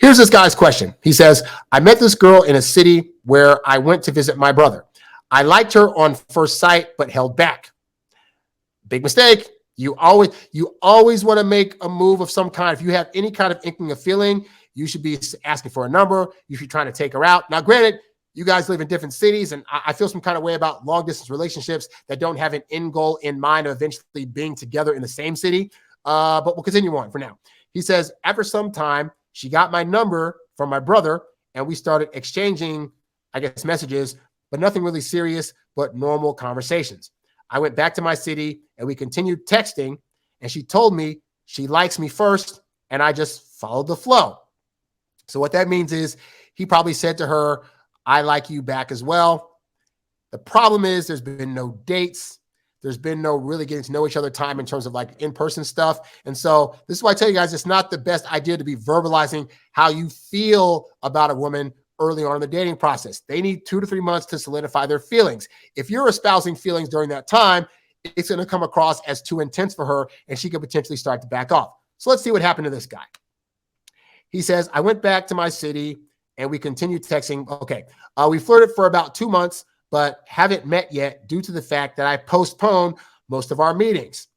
Here's this guy's question. He says, I met this girl in a city where I went to visit my brother. I liked her on first sight, but held back. Big mistake. You always want to make a move of some kind. If you have any kind of inkling of feeling, you should be asking for a number. You should be trying to take her out. Now, granted, you guys live in different cities, and I feel some kind of way about long distance relationships that don't have an end goal in mind of eventually being together in the same city. But we'll continue on for now. He says, after some time, she got my number from my brother, and we started exchanging, I guess, messages, but nothing really serious, but normal conversations. I went back to my city, and we continued texting, and she told me she likes me first, and I just followed the flow. So what that means is he probably said to her, I like you back as well. The problem is there's been no dates. There's been no really getting to know each other time in terms of like in-person stuff. And so this is why I tell you guys, it's not the best idea to be verbalizing how you feel about a woman early on in the dating process. They need 2 to 3 months to solidify their feelings. If you're espousing feelings during that time, it's going to come across as too intense for her, and she could potentially start to back off. So let's see what happened to this guy. He says, I went back to my city and we continued texting. Okay. We flirted for about 2 months, but haven't met yet due to the fact that I postponed most of our meetings.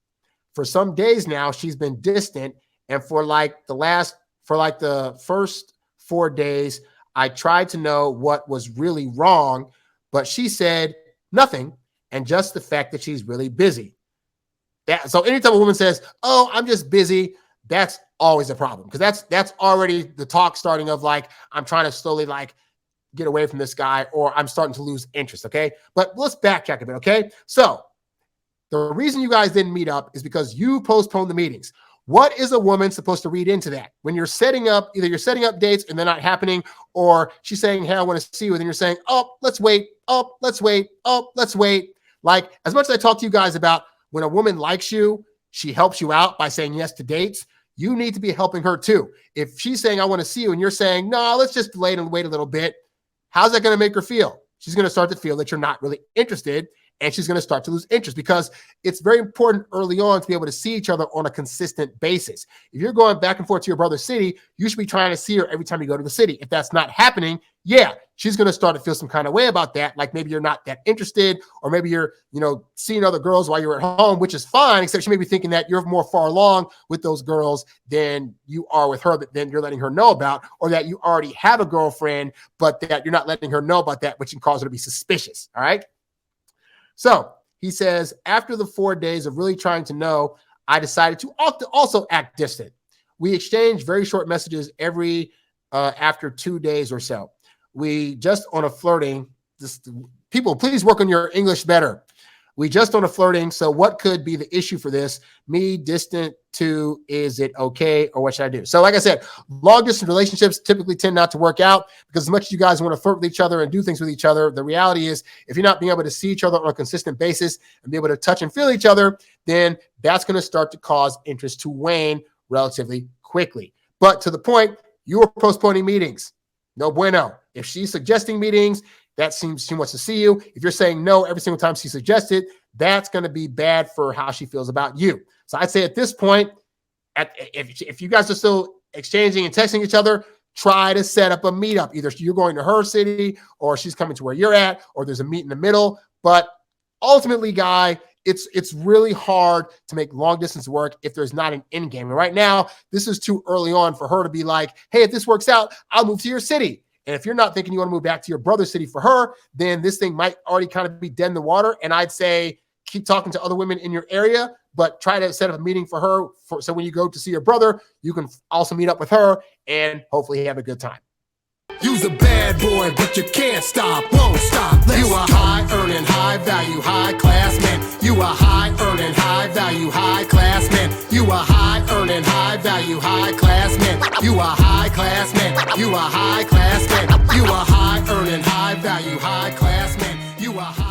For some days now, she's been distant. And for the first 4 days, I tried to know what was really wrong, but she said nothing. And just the fact that she's really busy. So anytime a woman says, oh, I'm just busy, that's always a problem. Because that's already the talk starting of like, I'm trying to slowly like get away from this guy, or I'm starting to lose interest, okay? But let's backtrack a bit, okay? So the reason you guys didn't meet up is because you postponed the meetings. What is a woman supposed to read into that? When you're setting up, either you're setting up dates and they're not happening, or she's saying, hey, I want to see you, and then you're saying, oh, let's wait, oh, let's wait, oh, let's wait. Like, as much as I talk to you guys about when a woman likes you, she helps you out by saying yes to dates, you need to be helping her too. If she's saying, I want to see you, and you're saying, no, let's just delay and wait a little bit, how's that going to make her feel? She's going to start to feel that you're not really interested, and she's going to start to lose interest, because it's very important early on to be able to see each other on a consistent basis. If you're going back and forth to your brother's city, you should be trying to see her every time you go to the city. If that's not happening, yeah, she's going to start to feel some kind of way about that. Like maybe you're not that interested, or maybe you're, seeing other girls while you're at home, which is fine, except she may be thinking that you're more far along with those girls than you are with her, but then you're letting her know about, or that you already have a girlfriend, but that you're not letting her know about that, which can cause her to be suspicious. All right. So he says, after the 4 days of really trying to know, I decided to also act distant. We exchanged very short messages after 2 days or so. We just on a flirting. People, please work on your English better. We just on a flirting. So what could be the issue for this? Me distant to, is it okay? Or what should I do? So like I said, long distance relationships typically tend not to work out, because as much as you guys want to flirt with each other and do things with each other, the reality is if you're not being able to see each other on a consistent basis and be able to touch and feel each other, then that's going to start to cause interest to wane relatively quickly. But to the point, you are postponing meetings. No bueno. If she's suggesting meetings, that seems she wants to see you. If you're saying no every single time she suggested, that's going to be bad for how she feels about you. So I'd say at this point, if you guys are still exchanging and texting each other, try to set up a meetup. Either you're going to her city, or she's coming to where you're at, or there's a meet in the middle. But ultimately, guy, it's really hard to make long distance work if there's not an end game. And right now, this is too early on for her to be like, hey, if this works out, I'll move to your city. And if you're not thinking you want to move back to your brother's city for her, then this thing might already kind of be dead in the water. And I'd say keep talking to other women in your area, but try to set up a meeting for her. So when you go to see your brother, you can also meet up with her and hopefully have a good time. You's a bad boy, but you can't stop, won't stop. You a high earning, high value, high class man. You a high earning, high value, high class man. You a high earning, high value, high class man. You a high class man. You a high class man. You a high earning, high value, high class man. You a high